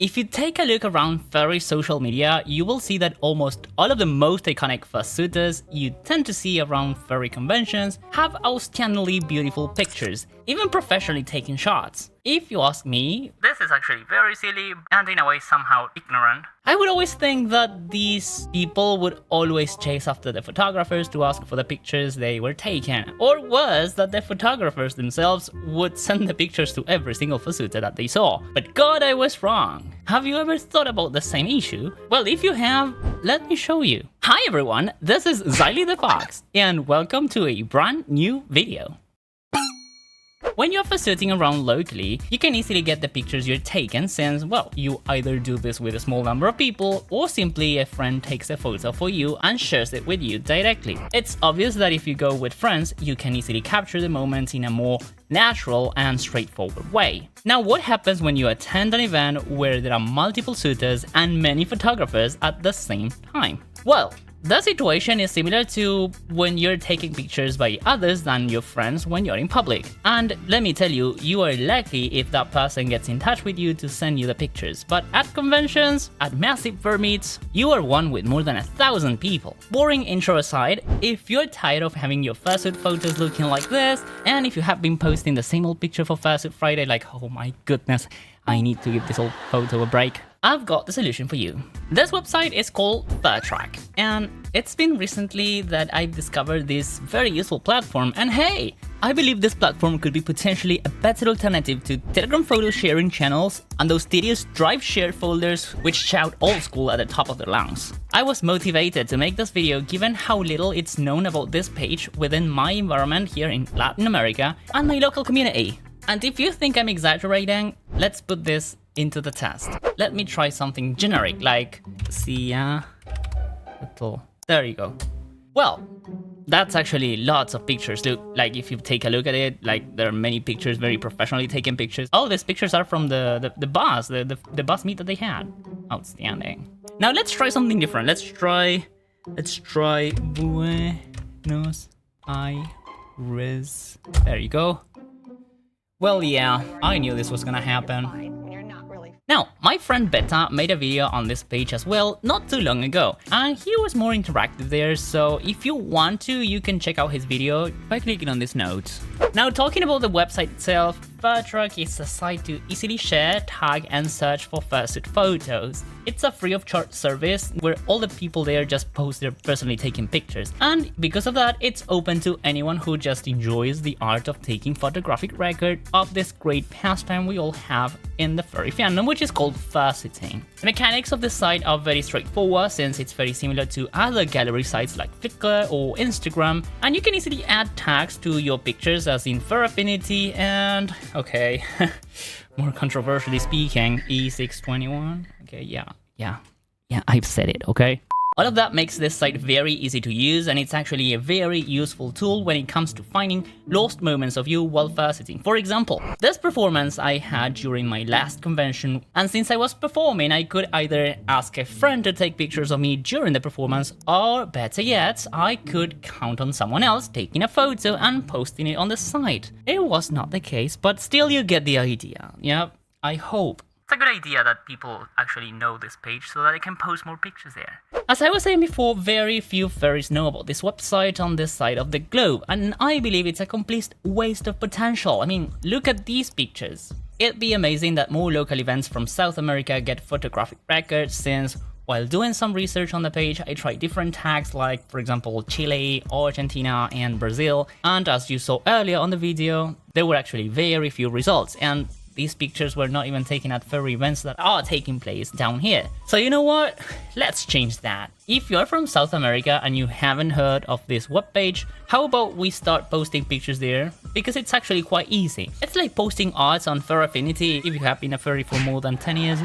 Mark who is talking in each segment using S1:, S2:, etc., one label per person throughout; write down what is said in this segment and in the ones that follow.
S1: If you take a look around furry social media, you will see that almost all of the most iconic fursuiters you tend to see around furry conventions have outstandingly beautiful pictures, even professionally taken shots. If you ask me, this is actually very silly and in a way somehow ignorant. I would always think that these people would always chase after the photographers to ask for the pictures they were taken, or worse, that the photographers themselves would send the pictures to every single fursuiter that they saw. But God, I was wrong. Have you ever thought about the same issue? Well, if you have, let me show you. Hi everyone, this is Zyly the Fox, and welcome to a brand new video. When you're fursuiting around locally, you can easily get the pictures you're taking since, well, you either do this with a small number of people or simply a friend takes a photo for you and shares it with you directly. It's obvious that if you go with friends, you can easily capture the moment in a more natural and straightforward way. Now, what happens when you attend an event where there are multiple suitors and many photographers at the same time? Well, the situation is similar to when you're taking pictures by others than your friends when you're in public. And let me tell you, you are lucky if that person gets in touch with you to send you the pictures. But at conventions, at massive fur meets, you are one with more than 1,000 people. Boring intro aside, if you're tired of having your fursuit photos looking like this, and if you have been posting the same old picture for Fursuit Friday like, oh my goodness, I need to give this old photo a break, I've got the solution for you. This website is called FurTrack, and it's been recently that I've discovered this very useful platform, and hey, I believe this platform could be potentially a better alternative to Telegram photo sharing channels and those tedious Drive share folders which shout old school at the top of their lungs. I was motivated to make this video given how little it's known about this page within my environment here in Latin America and my local community. And if you think I'm exaggerating, let's put this into the test. Let me try something generic like there you go. Well, that's actually lots of pictures. Look, like if you take a look at it, like there are many pictures, very professionally taken pictures. All these pictures are from the bus, the bus meet that they had. Outstanding. Now let's try something different. Let's try Buenos Aires. There you go. Well, yeah, I knew this was gonna happen. Now, my friend Beta made a video on this page as well not too long ago, and he was more interactive there, so if you want to, you can check out his video by clicking on this note. Now, talking about the website itself, FurTrack is a site to easily share, tag, and search for fursuit photos. It's a free of charge service where all the people there just post their personally taken pictures, and because of that, it's open to anyone who just enjoys the art of taking photographic record of this great pastime we all have in the furry fandom, which is called fursuiting. The mechanics of the site are very straightforward since it's very similar to other gallery sites like Flickr or Instagram, and you can easily add tags to your pictures as in Fur Affinity and, okay, more controversially speaking, E621. Okay, yeah, I've said it, okay? All of that makes this site very easy to use, and it's actually a very useful tool when it comes to finding lost moments of you while fursuiting. For example, this performance I had during my last convention, and since I was performing, I could either ask a friend to take pictures of me during the performance, or better yet, I could count on someone else taking a photo and posting it on the site. It was not the case, but still you get the idea. Yeah, I hope. It's a good idea that people actually know this page so that they can post more pictures there. As I was saying before, very few furries know about this website on this side of the globe, and I believe it's a complete waste of potential. I mean, look at these pictures. It'd be amazing that more local events from South America get photographic records, since while doing some research on the page, I tried different tags like, for example, Chile, Argentina, and Brazil, and as you saw earlier on the video, there were actually very few results, and these pictures were not even taken at furry events that are taking place down here. So you know what? Let's change that. If you're from South America and you haven't heard of this webpage, how about we start posting pictures there? Because it's actually quite easy. It's like posting arts on Fur Affinity. If you have been a furry for more than 10 years,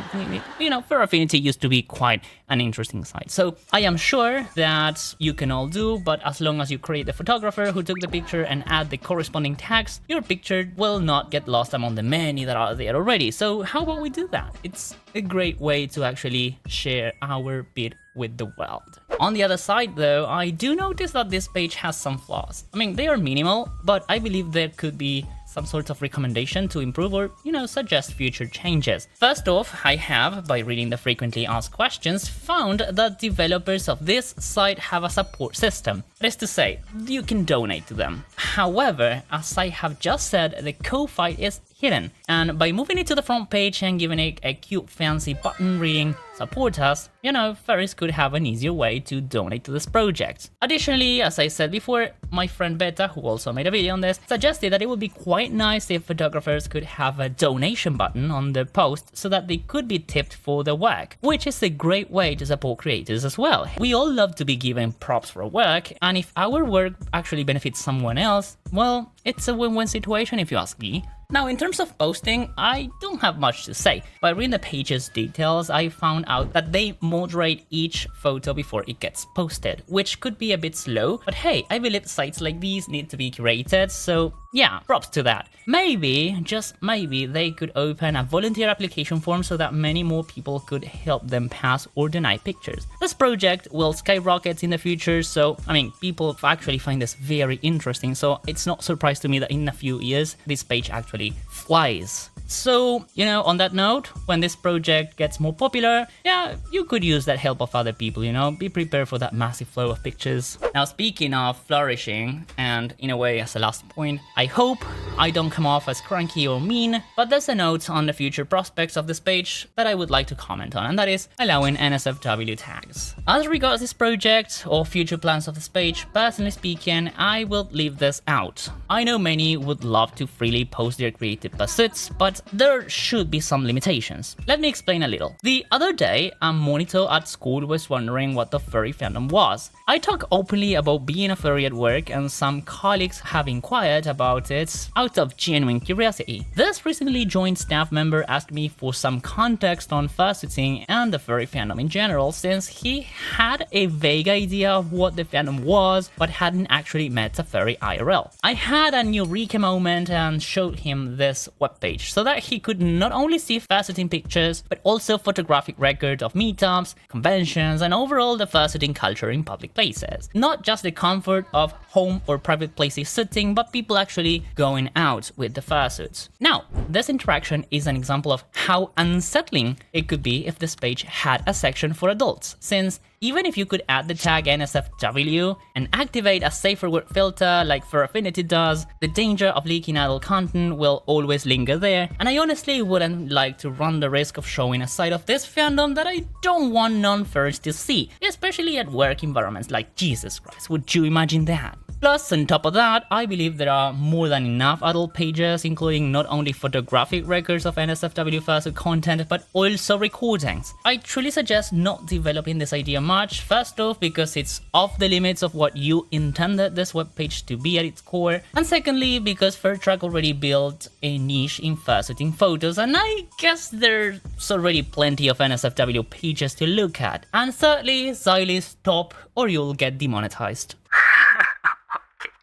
S1: you know, Fur Affinity used to be quite an interesting site. So I am sure that you can all do, but as long as you create the photographer who took the picture and add the corresponding tags, your picture will not get lost among the many that are there already. So how about we do that? It's a great way to actually share our bit with the world. On the other side though, I do notice that this page has some flaws. I mean, they are minimal, but I believe there could be some sort of recommendation to improve or, suggest future changes. First off, I have, by reading the frequently asked questions, found that developers of this site have a support system. That is to say, you can donate to them. However, as I have just said, the Ko-fi is hidden, and by moving it to the front page and giving it a cute fancy button reading "Support us," furries could have an easier way to donate to this project. Additionally, as I said before, my friend Beta, who also made a video on this, suggested that it would be quite nice if photographers could have a donation button on their post so that they could be tipped for their work, which is a great way to support creators as well. We all love to be given props for our work, and if our work actually benefits someone else, well, it's a win-win situation if you ask me. Now, in terms of posting, I don't have much to say. By reading the page's details, I found out that they moderate each photo before it gets posted, which could be a bit slow, but hey, I believe sites like these need to be curated, so yeah, props to that. Maybe, just maybe, they could open a volunteer application form so that many more people could help them pass or deny pictures. This project will skyrocket in the future, so, people actually find this very interesting, so it's not surprised to me that in a few years, this page actually flies. So, on that note, when this project gets more popular, yeah, you could use that help of other people, be prepared for that massive flow of pictures. Now, speaking of flourishing, and in a way as a last point, I hope I don't come off as cranky or mean, but there's a note on the future prospects of this page that I would like to comment on, and that is allowing NSFW tags. As regards this project or future plans of this page, personally speaking, I will leave this out. I know many would love to freely post their creative pursuits, but there should be some limitations. Let me explain a little. The other day, a monitor at school was wondering what the furry fandom was. I talk openly about being a furry at work, and some colleagues have inquired about it out of genuine curiosity. This recently joined staff member asked me for some context on fursuiting and the furry fandom in general, since he had a vague idea of what the fandom was, but hadn't actually met a furry IRL. I had a eureka moment and showed him this webpage so that he could not only see fursuiting pictures, but also photographic record of meetups, conventions, and overall the fursuiting culture in public places. Not just the comfort of home or private places sitting, but people actually going out with the fursuits. Now, this interaction is an example of how unsettling it could be if this page had a section for adults, since even if you could add the tag NSFW and activate a safer word filter like Fur Affinity does, the danger of leaking adult content will always linger there, and I honestly wouldn't like to run the risk of showing a side of this fandom that I don't want non-furries to see, especially at work environments. Like, Jesus Christ, would you imagine that? Plus, on top of that, I believe there are more than enough adult pages, including not only photographic records of NSFW fursuit content, but also recordings. I truly suggest not developing this idea much, first off because it's off the limits of what you intended this webpage to be at its core, and secondly because FurTrack already built a niche in fursuiting photos, and I guess there's already plenty of NSFW pages to look at. And thirdly, Zyly, stop or you'll get demonetized.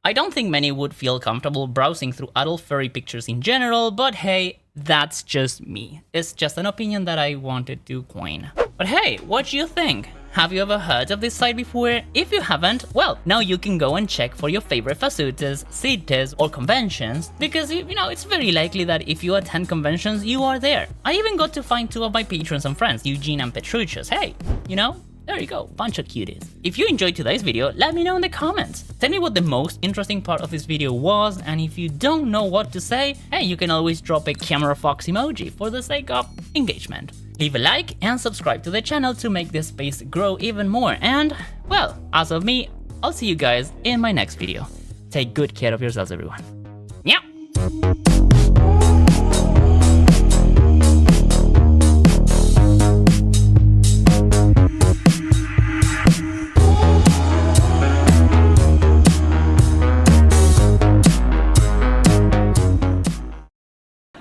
S1: I don't think many would feel comfortable browsing through adult furry pictures in general, but hey, that's just me. It's just an opinion that I wanted to coin. But hey, what do you think? Have you ever heard of this site before? If you haven't, well, now you can go and check for your favorite fursuiters, cities, or conventions, because it's very likely that if you attend conventions, you are there. I even got to find two of my patrons and friends, Eugene and Petruchus. Hey, there you go, bunch of cuties. If you enjoyed today's video, let me know in the comments. Tell me what the most interesting part of this video was, and if you don't know what to say, hey, you can always drop a camera fox emoji for the sake of engagement. Leave a like and subscribe to the channel to make this space grow even more, and, well, as of me, I'll see you guys in my next video. Take good care of yourselves, everyone. Yeah.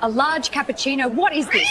S2: A large cappuccino. What is this?